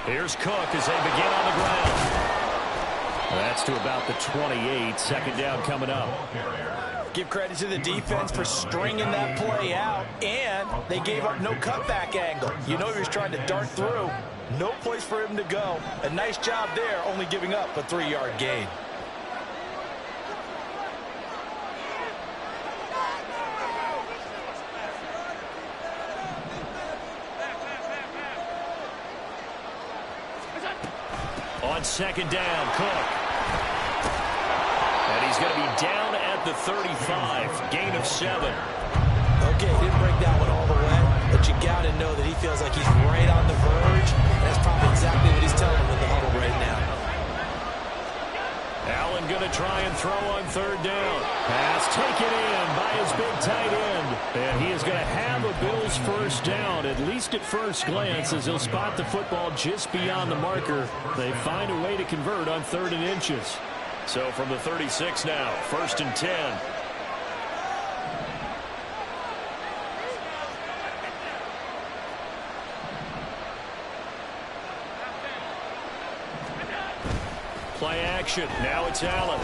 Here's Cook as they begin on the ground. That's to about the 28. Second down coming up. Give credit to the defense for stringing that play out, and they gave up no cutback angle. You know he was trying to dart through. No place for him to go. A nice job there, only giving up a 3-yard gain. On second down, Cook. And he's going to be down at the 35. Gain of 7. Okay, he didn't break that one all the way, but you got to know that he feels like he's right on the verge. That's probably exactly what he's telling him in the huddle right now. Allen going to try and throw on third down. Pass taken in by his big tight end. And he is going to have a Bills first down, at least at first glance, as he'll spot the football just beyond the marker. They find a way to convert on 3rd and inches. So from the 36 now, 1st and 10. Play action. Now it's Allen.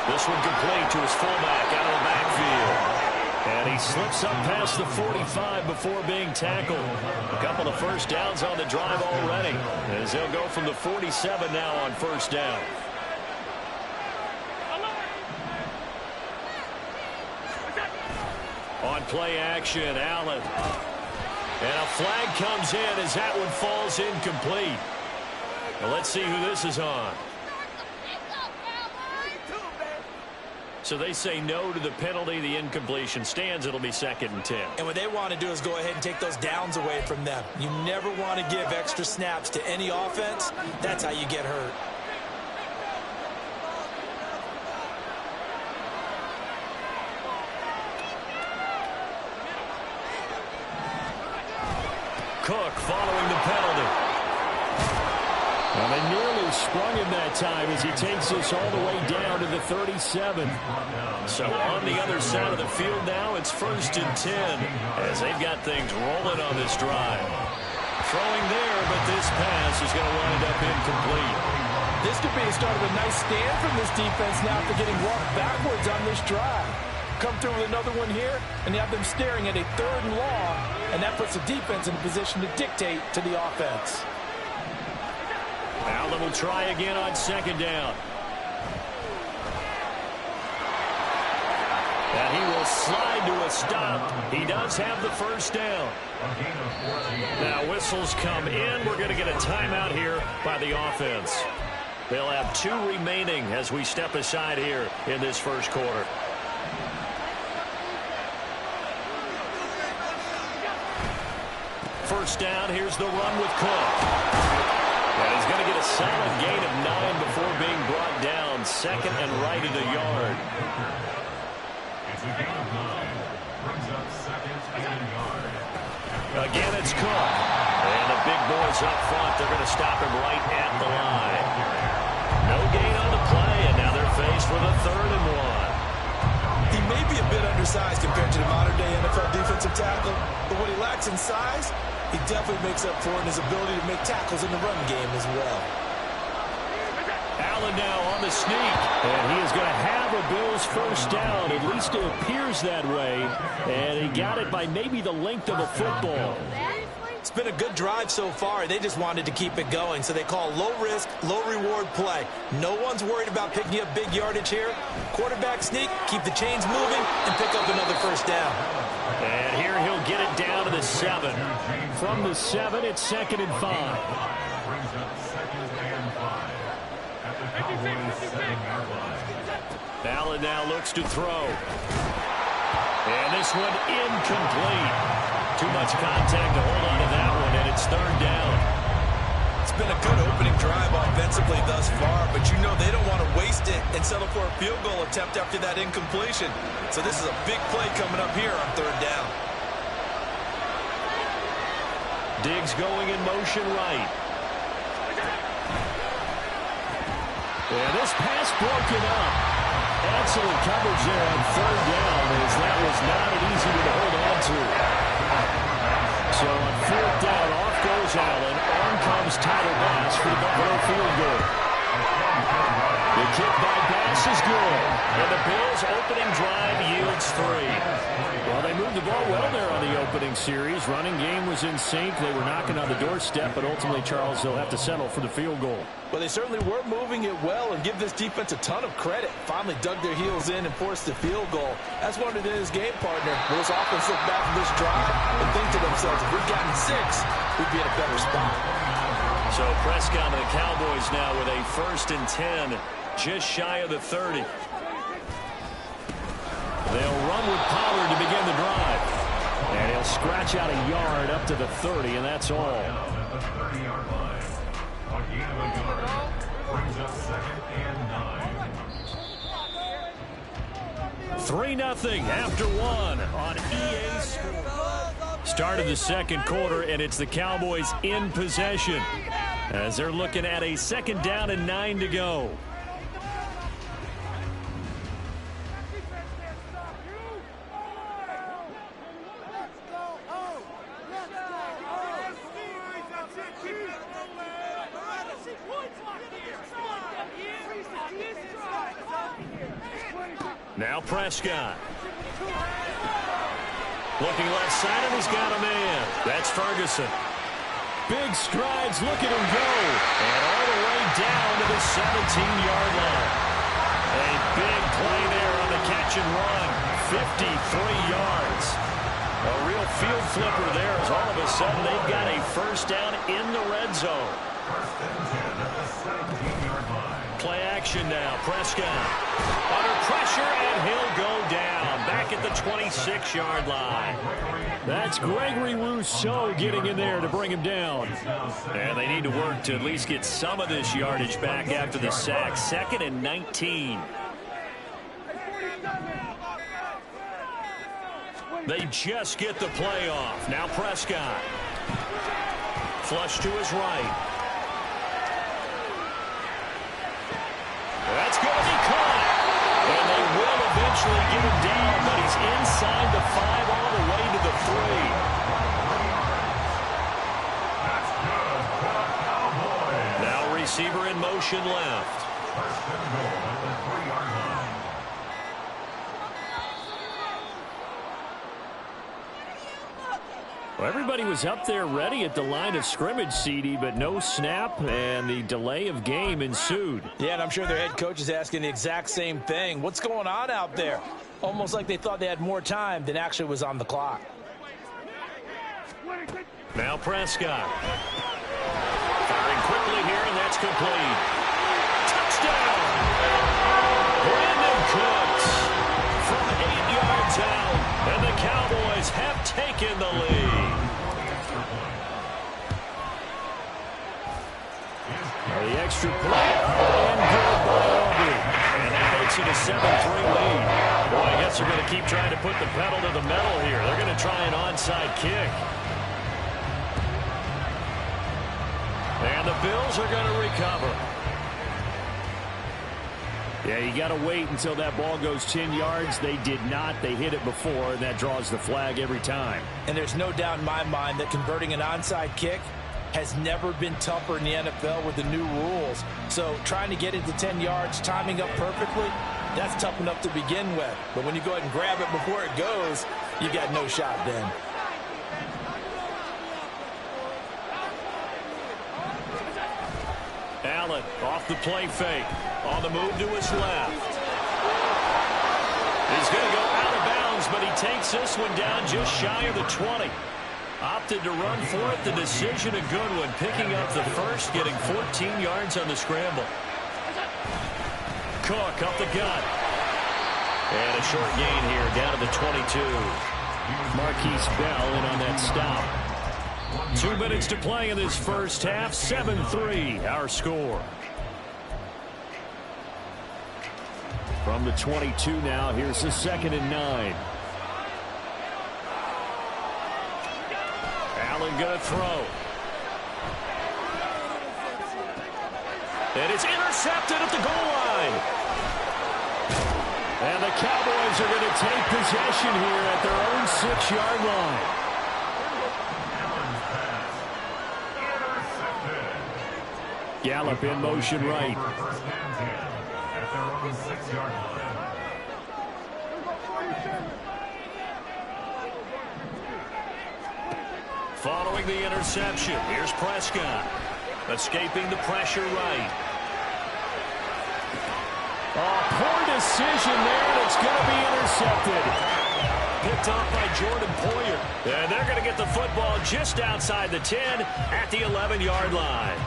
This one complete to his fullback out of the backfield. And he slips up past the 45 before being tackled. A couple of first downs on the drive already, as they'll go from the 47 now on first down. On play action, Allen. And a flag comes in as that one falls incomplete. Well, let's see who this is on. So they say no to the penalty. The incompletion stands. It'll be 2nd and 10. And what they want to do is go ahead and take those downs away from them. You never want to give extra snaps to any offense. That's how you get hurt. Cook following the penalty. Well, they nearly sprung him that time as he takes us all the way down to the 37. So on the other side of the field now, it's 1st and 10 as they've got things rolling on this drive. Throwing there, but this pass is going to wind up incomplete. This could be the start of a nice stand from this defense now after getting walked backwards on this drive. Come through with another one here, and you have them staring at a 3rd and long, and that puts the defense in a position to dictate to the offense. Allen will try again on 2nd down. And he will slide to a stop. He does have the first down. Now whistles come in. We're going to get a timeout here by the offense. They'll have 2 remaining as we step aside here in this first quarter. First down, here's the run with Cook. And he's going to get a solid gain of 9 before being brought down. 2nd and right at a yard. Again, it's Cook. And the big boys up front, they're going to stop him right at the line. No gain on the play, and now they're faced with a 3rd and 1. He may be a bit undersized compared to the modern-day NFL defensive tackle, but what he lacks in size, he definitely makes up for it in his ability to make tackles in the run game as well. Allen now on the sneak, and he is going to have a Bills first down. At least it appears that way, and he got it by maybe the length of a football. It's been a good drive so far. They just wanted to keep it going, so they call low-risk, low-reward play. No one's worried about picking up big yardage here. Quarterback sneak, keep the chains moving, and pick up another first down. And here he'll get it down to the 7. From the 7, it's 2nd and 5. Allen now looks to throw. And this one incomplete. Too much contact to hold on to that one, and it's 3rd down. It's been a good opening drive offensively thus far, but you know they don't want to waste it and settle for a field goal attempt after that incompletion. So this is a big play coming up here on 3rd down. Diggs going in motion right. And this pass broken up. Excellent coverage there on 3rd down, as that was not an easy one to hold on to. So on 4th down, Off goes Allen. On comes Tyler Bass for the Buffalo field goal. The kick by Bass is good. And the Bills' opening drive yields 3. Well, they moved the ball well there on the opening series. Running game was in sync. They were knocking on the doorstep, but ultimately, Charles, they'll have to settle for the field goal. Well, they certainly were moving it well, and give this defense a ton of credit. Finally dug their heels in and forced the field goal. That's what it is, game partner. Will this offense look back at this drive and think to themselves, if we'd gotten 6, we'd be in a better spot. So Prescott and the Cowboys now with a 1st and 10, just shy of the 30. They'll run with Pollard to begin the drive. And he'll scratch out a yard up to the 30, and that's all. 3-0 after 1 on EA Sports. Start of the second quarter, and it's the Cowboys in possession as they're looking at a 2nd down and 9 to go. Now Prescott. Looking left side, and he's got a man. That's Ferguson. Big strides. Look at him go. And all the way down to the 17-yard line. A big play there on the catch and run. 53 yards. A real field flipper there as all of a sudden they've got a 1st down in the red zone. Play action now. Prescott under pressure, and he'll go down back at the 26-yard line. That's Gregory Rousseau getting in there to bring him down. And they need to work to at least get some of this yardage back after the sack. 2nd and 19. They just get the play off. Now Prescott. Flush to his right. That's going to be caught. And they will eventually get him down, but he's inside the 5 all the way to the 3. Now receiver in motion left. Well, everybody was up there ready at the line of scrimmage, CD, but no snap, and the delay of game ensued. Yeah, and I'm sure their head coach is asking the exact same thing. What's going on out there? Almost like they thought they had more time than actually was on the clock. Now Prescott. Firing quickly here, and that's complete. Touchdown! Brandon Cooks from 8 yards out, and the Cowboys have taken the lead. The extra point, and good by Aubrey. And that makes it a 7-3 lead. Boy, I guess they're going to keep trying to put the pedal to the metal here. They're going to try an onside kick. And the Bills are going to recover. Yeah, you got to wait until that ball goes 10 yards. They did not. They hit it before, and that draws the flag every time. And there's no doubt in my mind that converting an onside kick has never been tougher in the NFL with the new rules. So trying to get it to 10 yards, timing up perfectly, that's tough enough to begin with. But when you go ahead and grab it before it goes, you got no shot then. Allen off the play fake. On the move to his left. He's going to go out of bounds, but he takes this one down just shy of the 20. Opted to run for it. The decision a good one. Picking up the first, getting 14 yards on the scramble. Cook up the gut. And a short gain here down to the 22. Marquise Bell in on that stop. 2 minutes to play in this first half. 7-3 our score. From the 22 now, here's the 2nd and 9. Allen going to throw. And it's intercepted at the goal line. And the Cowboys are going to take possession here at their own 6-yard line. Gallup in motion right. Following the interception, here's Prescott. Escaping the pressure right. Oh, poor decision there, and it's going to be intercepted. Picked off by Jordan Poyer. And they're going to get the football just outside the 10 at the 11-yard line.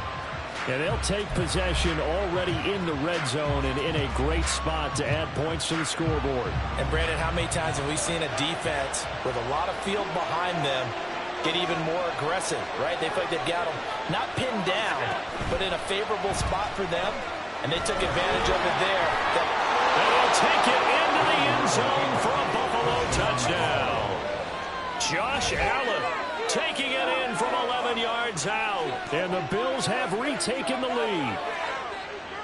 And they'll take possession already in the red zone and in a great spot to add points to the scoreboard. And, Brandon, how many times have we seen a defense with a lot of field behind them get even more aggressive, right? They feel like they've got them not pinned down, but in a favorable spot for them, and they took advantage of it there. And they'll take it into the end zone for a Buffalo touchdown. Josh Allen taking it in from 11 yards out. And the Bills have retaken the lead.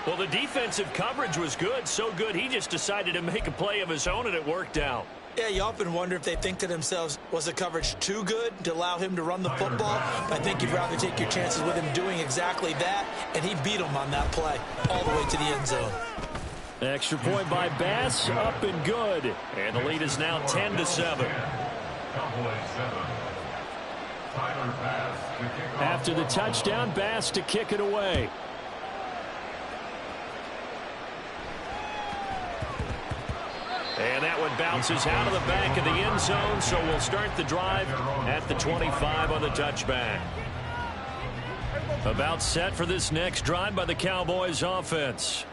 Well, the defensive coverage was good, so good he just decided to make a play of his own, and it worked out. Yeah, you often wonder if they think to themselves, was the coverage too good to allow him to run the football? I think you'd rather take your chances with him doing exactly that, and he beat him on that play all the way to the end zone. Extra point by Bass, up and good. And the lead is now 10-7. After the touchdown, Bass to kick it away. And that one bounces out of the back of the end zone, so we'll start the drive at the 25 on the touchback. About set for this next drive by the Cowboys offense.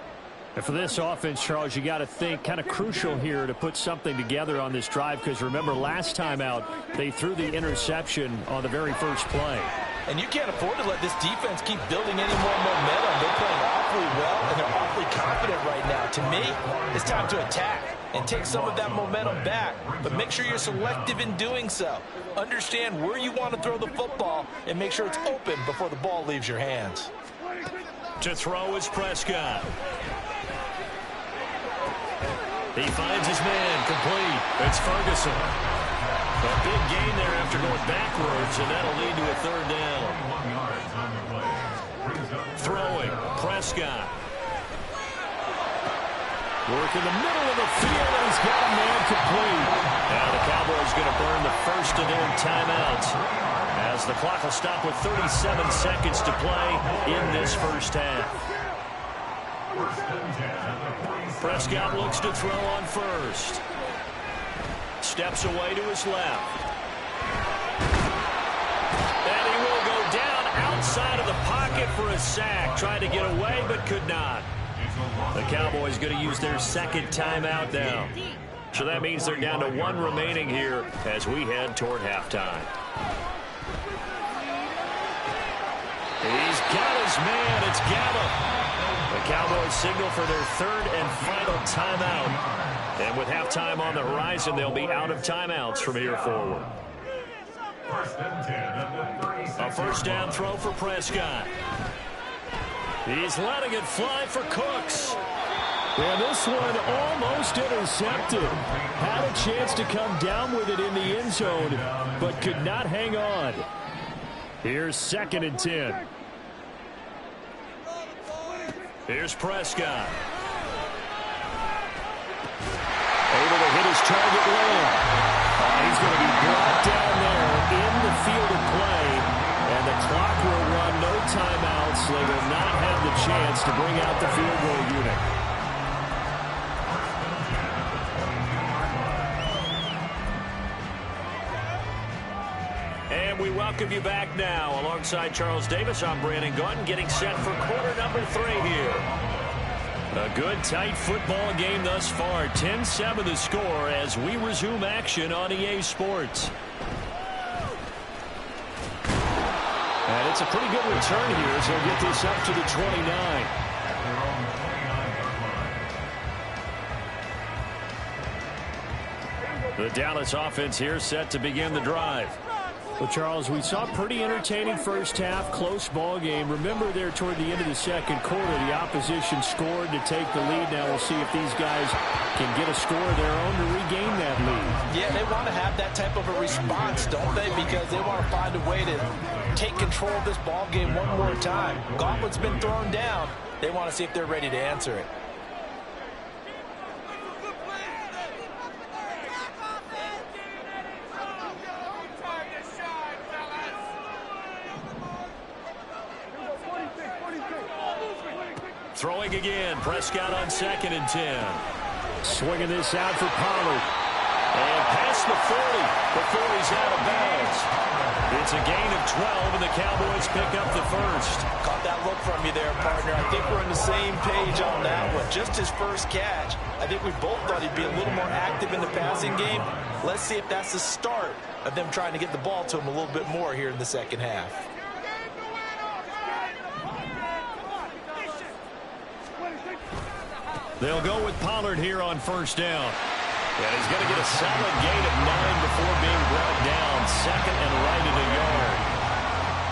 And for this offense, Charles, you got to think kind of crucial here to put something together on this drive, because remember last time out they threw the interception on the very first play. And you can't afford to let this defense keep building any more momentum. They're playing awfully well, and they're awfully confident right now. To me, it's time to attack and take some of that momentum back. But make sure you're selective in doing so. Understand where you want to throw the football and make sure it's open before the ball leaves your hands. To throw is Prescott. He finds his man complete. It's Ferguson. A big gain there after going backwards, and that'll lead to a third down. Throwing, Prescott. Work in the middle of the field, and he's got a man complete. Now the Cowboys going to burn the first of their timeouts, as the clock will stop with 37 seconds to play in this first half. Prescott looks to throw on first. Steps away to his left. And he will go down outside of the pocket for a sack. Tried to get away, but could not. The Cowboys going to use their second timeout now. So that means they're down to one remaining here as we head toward halftime. He's got his man. It's Gallup. The Cowboys signal for their third and final timeout. And with halftime on the horizon, they'll be out of timeouts from here forward. A first down throw for Prescott. He's letting it fly for Cooks. And this one almost intercepted. Had a chance to come down with it in the end zone, but could not hang on. Here's 2nd and 10. Here's Prescott. Able to hit his target lane. He's going to be brought down there in the field of play. And the clock will run, no timeouts. They will not have the chance to bring out the field goal unit. And we welcome you back now. Alongside Charles Davis, I'm Brandon Gunn, getting set for quarter number 3 here. A good, tight football game thus far. 10-7 the score as we resume action on EA Sports. And it's a pretty good return here as they'll get this up to the 29. The Dallas offense here set to begin the drive. Well, Charles, we saw a pretty entertaining first half, close ball game. Remember there toward the end of the second quarter, the opposition scored to take the lead. Now we'll see if these guys can get a score of their own to regain that lead. Yeah, they want to have that type of a response, don't they? Because they want to find a way to take control of this ball game one more time. Gauntlet's been thrown down. They want to see if they're ready to answer it. Throwing again. Prescott on 2nd and 10. Swinging this out for Pollard. And past the 40 before he's out of bounds. It's a gain of 12, and the Cowboys pick up the first. Caught that look from you there, partner. I think we're on the same page on that one. Just his first catch. I think we both thought he'd be a little more active in the passing game. Let's see if that's the start of them trying to get the ball to him a little bit more here in the second half. They'll go with Pollard here on first down. And he's going to get a solid gain of 9 before being brought down. 2nd and right at a yard.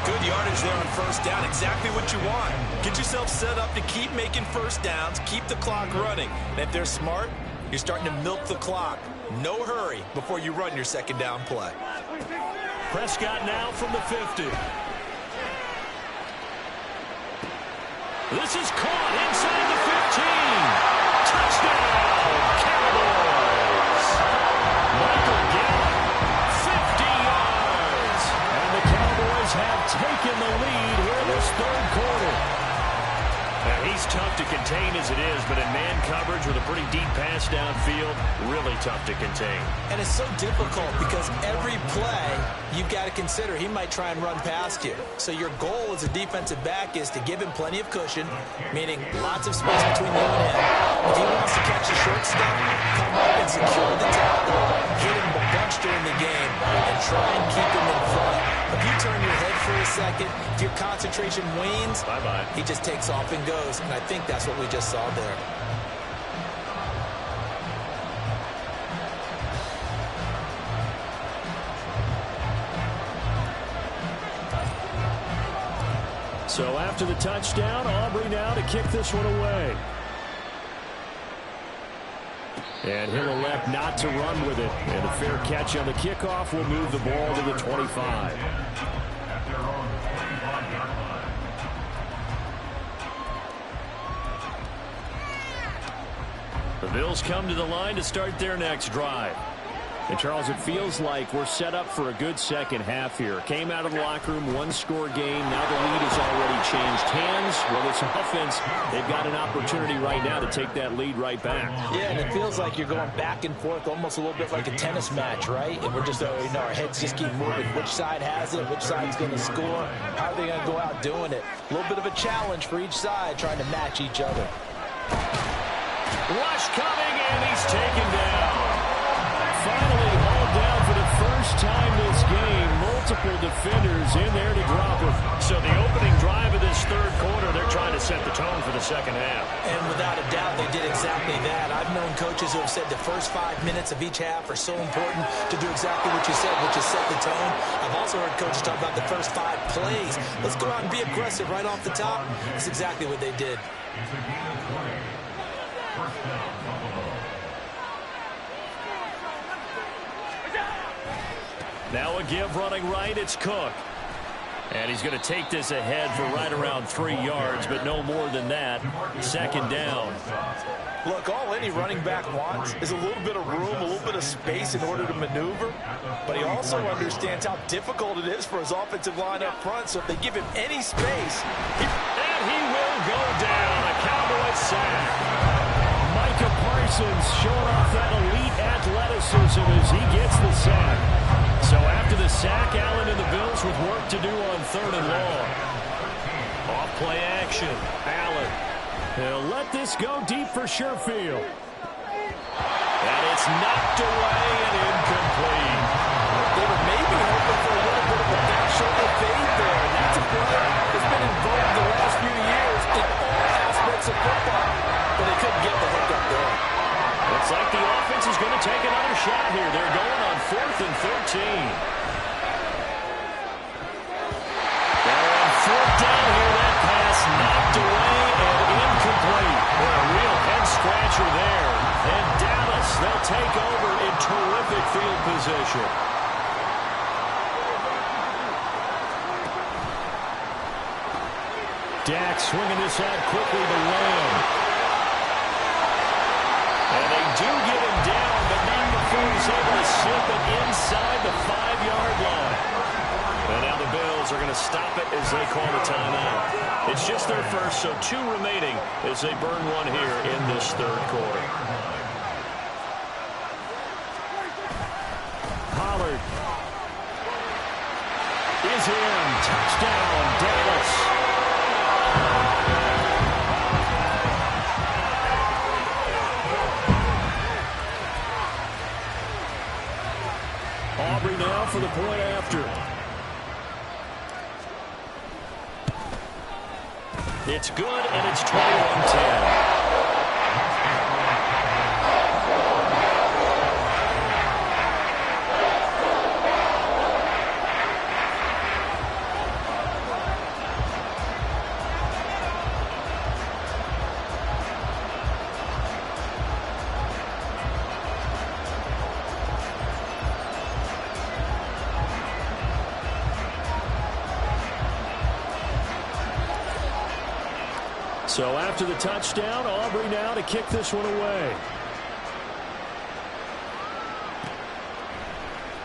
Good yardage there on first down. Exactly what you want. Get yourself set up to keep making first downs, keep the clock running. And if they're smart, you're starting to milk the clock. No hurry before you run your second down play. Prescott now from the 50. This is caught inside the 15. Touchdown, Cowboys. Michael Gallup, 50 yards. And the Cowboys have taken the lead here in this third quarter. Now, he's tough to contain as it is, but in man coverage with a pretty deep pass downfield, really tough to contain. And it's so difficult because every play you've got to consider he might try and run past you. So your goal as a defensive back is to give him plenty of cushion, meaning lots of space between you and him. If he wants to catch a short stuff, come up and secure the tackle, hit him a bunch during the game, and try and keep him in front. If you turn your head for a second, if your concentration wanes, bye-bye. He just takes off and goes. And I think that's what we just saw there. So after the touchdown, Aubrey now to kick this one away. And he'll elect not to run with it. And a fair catch on the kickoff will move the ball to the 25. The Bills come to the line to start their next drive. And, Charles, it feels like we're set up for a good second half here. Came out of the locker room, one-score game. Now the lead has already changed hands. Well, this offense, they've got an opportunity right now to take that lead right back. Yeah, and it feels like you're going back and forth almost a little bit like a tennis match, right? And we're just, our heads just keep moving. Which side has it? Which side's going to score? How are they going to go out doing it? A little bit of a challenge for each side trying to match each other. Rush coming, and he's taken down. Finally hauled down for the first time this game. Multiple defenders in there to drop him. So the opening drive of this third quarter, they're trying to set the tone for the second half. And without a doubt, they did exactly that. I've known coaches who have said the first 5 minutes of each half are so important to do exactly what you said, which is set the tone. I've also heard coaches talk about the first 5 plays. Let's go out and be aggressive right off the top. That's exactly what they did. Now a give running right, it's Cook. And he's going to take this ahead for right around 3 yards, but no more than that. Second down. Look, all any running back wants is a little bit of room, a little bit of space in order to maneuver. But he also understands how difficult it is for his offensive line up front. So if they give him any space, and he will go down. A Cowboys sack. Micah Parsons showing off that elite athleticism as he gets the sack. So after the sack, Allen and the Bills with work to do on 3rd and long. Off play action. Allen. He'll let this go deep for Sherfield. And it's knocked away and incomplete. They were maybe hoping for a little bit of a back shoulder fade there. And that's a play that's been involved the last few years in all aspects of football. But they couldn't get the hook up there. Looks like the offense is going to take another shot here. They're going on 4th and 13. position. Dak swinging this out quickly to Lamb. And they do get him down, but not before he's able to slip it inside the 5-yard line. And now the Bills are going to stop it as they call the timeout. It's just their first, so 2 remaining as they burn one here in this third quarter. Pollard is in. Touchdown, Dallas. Aubrey now for the point after. It's good, and it's 21-10. So after the touchdown, Aubrey now to kick this one away.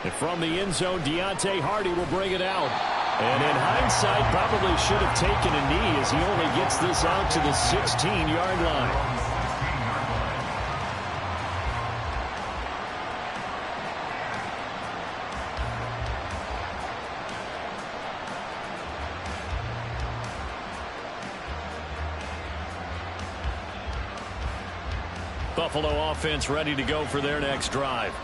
And from the end zone, Deontay Hardy will bring it out. And in hindsight, probably should have taken a knee as he only gets this out to the 16-yard line. Buffalo offense ready to go for their next drive.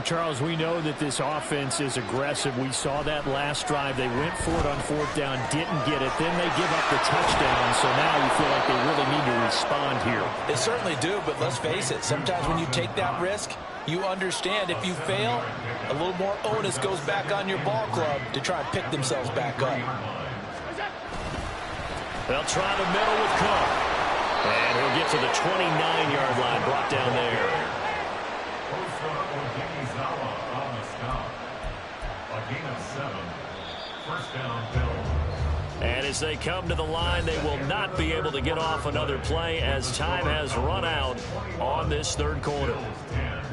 Charles, we know that this offense is aggressive. We saw that last drive. They went for it on 4th down, didn't get it. Then they give up the touchdown, so now you feel like they really need to respond here. They certainly do, but let's face it. Sometimes when you take that risk, you understand if you fail, a little more onus goes back on your ball club to try and pick themselves back up. They'll try the middle with Cook. And he'll get to the 29-yard line, brought down there. And as they come to the line, they will not be able to get off another play as time has run out on this third quarter.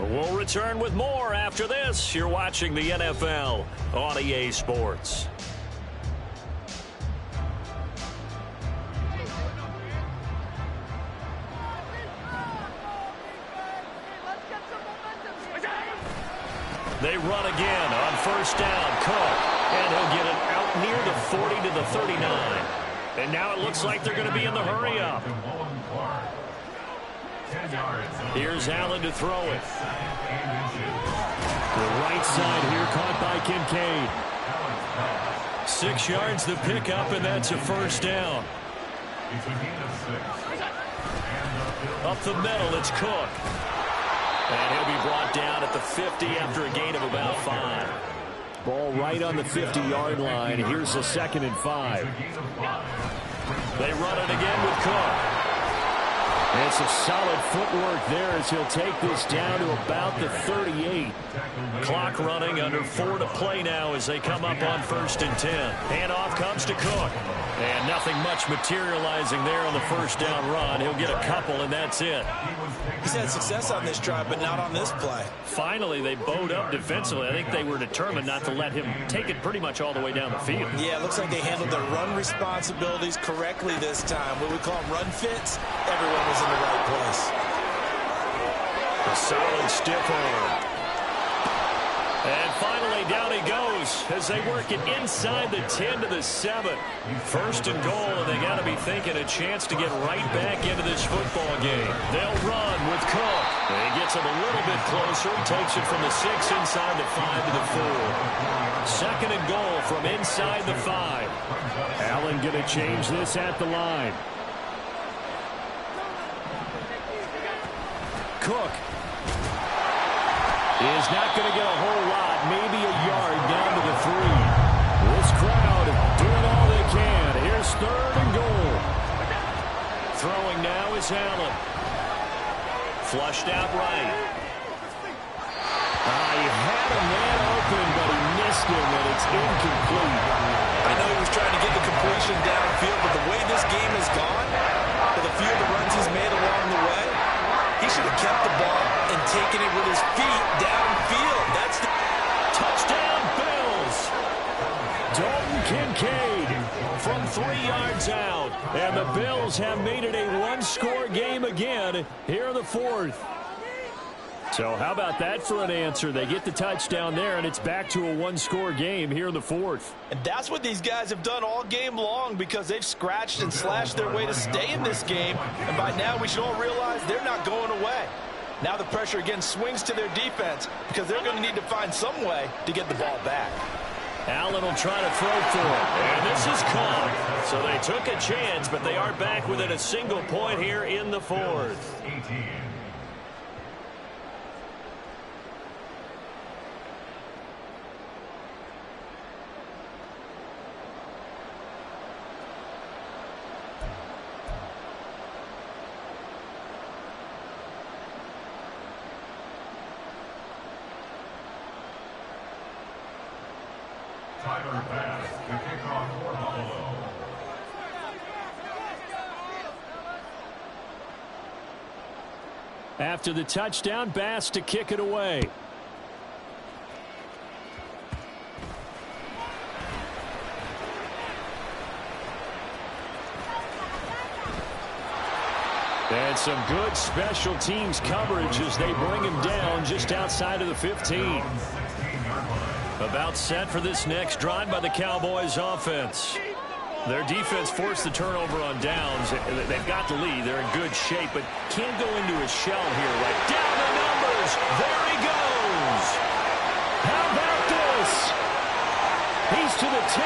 We'll return with more after this. You're watching the NFL on EA Sports. They run again on 1st down. Cook. And he'll get it out near the 40 to the 39. And now it looks like they're going to be in the hurry up. Here's Allen to throw it. The right side here caught by Kincaid. 6 yards the pickup, and that's a 1st down. Up the middle, it's Cook. And he'll be brought down at the 50 after a gain of about 5. Ball right on the 50-yard line. Here's a 2nd and 5. They run it again with Cook. And some solid footwork there as he'll take this down to about the 38. Clock running, under 4 to play now as they come up on 1st and 10. Handoff comes to Cook. And nothing much materializing there on the 1st down run. He'll get a couple, and that's it. He's had success on this drive, but not on this play. Finally, they bowed up defensively. I think they were determined not to let him take it pretty much all the way down the field. Yeah, it looks like they handled their run responsibilities correctly this time. What we call them run fits, everyone was in the right place. A solid stiff arm. And finally, down he goes as they work it inside the 10 to the 7. 1st and goal, and they got to be thinking a chance to get right back into this football game. They'll run with Cook. And he gets him a little bit closer. He takes it from the 6 inside the 5 to the 4. 2nd and goal from inside the 5. Allen going to change this at the line. Cook is not going to get a whole lot, maybe a yard down to the 3. This crowd doing all they can. Here's 3rd and goal. Throwing now is Allen. Flushed out right. he had a man open, but he missed him, and it's incomplete. I know he was trying to get the completion downfield, but the way this game has gone, with a few of the runs he's made along the way, he should have kept the ball and taken it with his feet downfield. That's the touchdown, Bills. Dalton Kincaid from 3 yards out. And the Bills have made it a one-score game again here in the fourth. So how about that for an answer? They get the touchdown there, and it's back to a one-score game here in the fourth. And that's what these guys have done all game long, because they've scratched and slashed their way to stay in this game. And by now we should all realize they're not going away. Now the pressure again swings to their defense, because they're going to need to find some way to get the ball back. Allen will try to throw for it. And this is caught. So they took a chance, but they are back within a single point here in the fourth. After the touchdown, Bass to kick it away. And some good special teams coverage as they bring him down just outside of the 15. About set for this next drive by the Cowboys offense. Their defense forced the turnover on downs. They've got the lead. They're in good shape, but can't go into a shell here. Right down the numbers. There he goes. How about this? He's to the 10.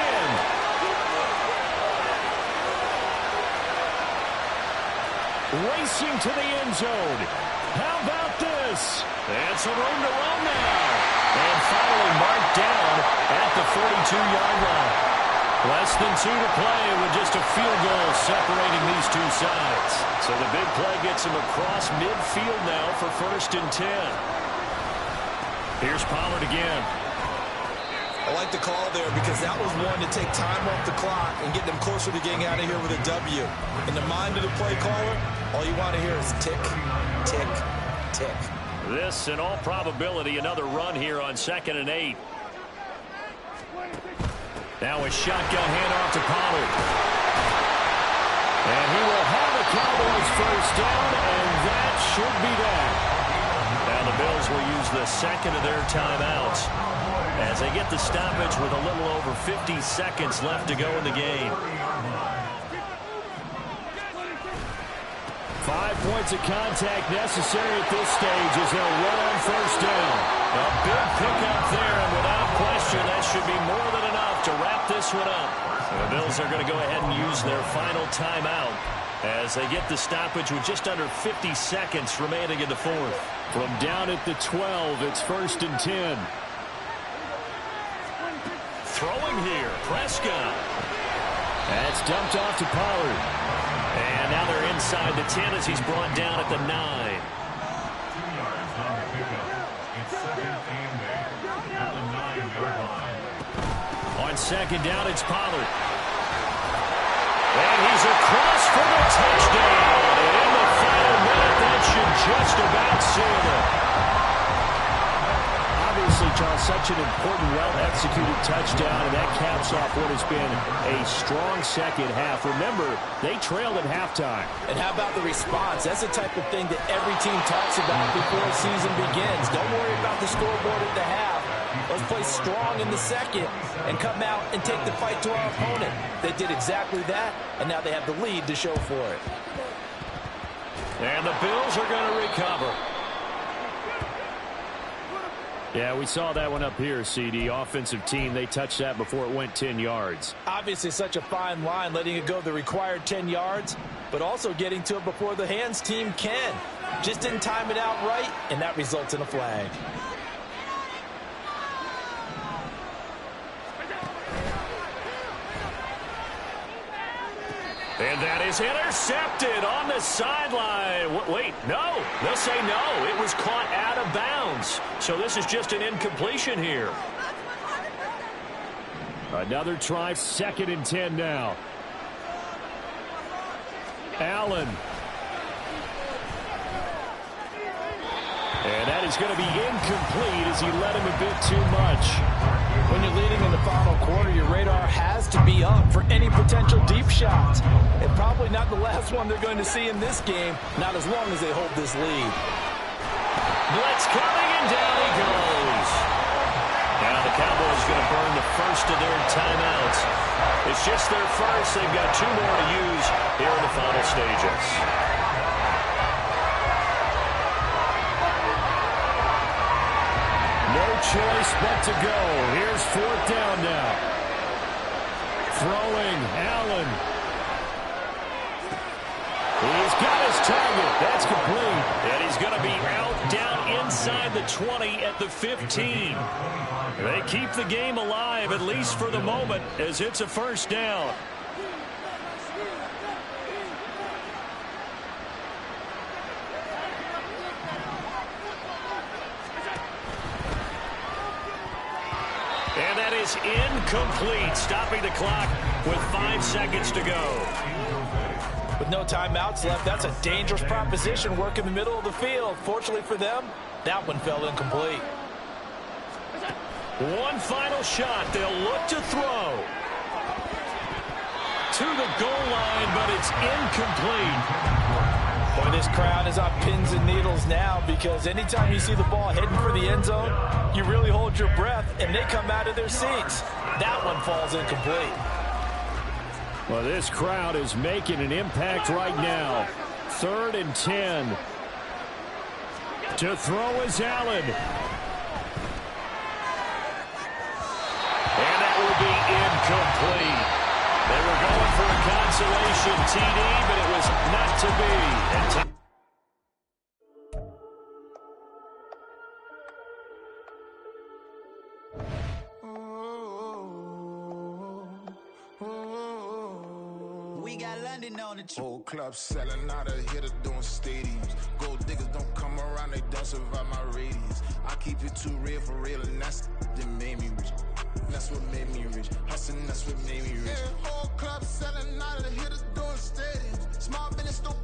Racing to the end zone. How about this? And some room to run now. And finally marked down at the 42-yard line. Less than 2 to play with just a field goal separating these two sides. So the big play gets him across midfield now for 1st and 10. Here's Pollard again. I like the call there, because that was one to take time off the clock and get them closer to getting out of here with a W. In the mind of the play caller, all you want to hear is tick, tick, tick. This, in all probability, another run here on 2nd and 8. Now a shotgun handoff to Pollard. And he will have a Cowboys first down, and that should be that. Now the Bills will use the second of their timeouts as they get the stoppage with a little over 50 seconds left to go in the game. 5 points of contact necessary at this stage as they'll run on first down. A big pickup there, and without question, that should be more than enough to wrap this one up. So the Bills are going to go ahead and use their final timeout as they get the stoppage with just under 50 seconds remaining in the fourth. From down at the 12, it's 1st and 10. Throwing here, Prescott. That's dumped off to Pollard. And now they're inside the 10 as he's brought down at the 9. 2 yards on the pickup. It's 2nd and 8 at the 9-yard line. On 2nd down, it's Pollard. And he's across for the touchdown. And in the final minute, that should just about seal it. Obviously, Charles, such an important, well-executed touchdown, and that caps off what has been a strong second half. Remember, they trailed at halftime. And how about the response? That's the type of thing that every team talks about before the season begins. Don't worry about the scoreboard at the half. Let's play strong in the second and come out and take the fight to our opponent. They did exactly that, and now they have the lead to show for it. And the Bills are going to recover. Yeah, we saw that one up here, CD. Offensive team, they touched that before it went 10 yards. Obviously such a fine line, letting it go the required 10 yards, but also getting to it before the hands team can. Just didn't time it out right, and that results in a flag. And that is intercepted on the sideline. Wait, no. They'll say no. It was caught out of bounds. So this is just an incompletion here. Another try, 2nd and 10 now. Allen. And that is going to be incomplete as he led him a bit too much. When you're leading in the final quarter, your radar has to be up for any potential deep shots. And probably not the last one they're going to see in this game, not as long as they hold this lead. Blitz coming, and down he goes. Now the Cowboys going to burn the first of their timeouts. It's just their first. They've got 2 more to use here in the final stages. No choice but to go. Here's 4th down now. Throwing, Allen. He's got his target. That's complete. And he's going to be out down inside the 20 at the 15. They keep the game alive, at least for the moment, as it's a first down. And that is incomplete, stopping the clock with 5 seconds to go. With no timeouts left, that's a dangerous proposition. Work in the middle of the field. Fortunately for them, that one fell incomplete. One final shot. They'll look to throw. To the goal line, but it's incomplete. Boy, this crowd is on pins and needles now, because anytime you see the ball heading for the end zone, you really hold your breath, and they come out of their seats. That one falls incomplete. Well, this crowd is making an impact right now. 3rd and 10. To throw is Allen. And that will be incomplete. They were going for a consolation TD, but it was not to be. And we got London on the whole club selling out of hitter doing stadiums. Gold diggers don't come around, they don't survive my radius. I keep it too real for real, and that's that made me rich. That's what made me rich. Hustling, that's what made me rich. Yeah, whole club selling out of hitters doing stadiums. Small business don't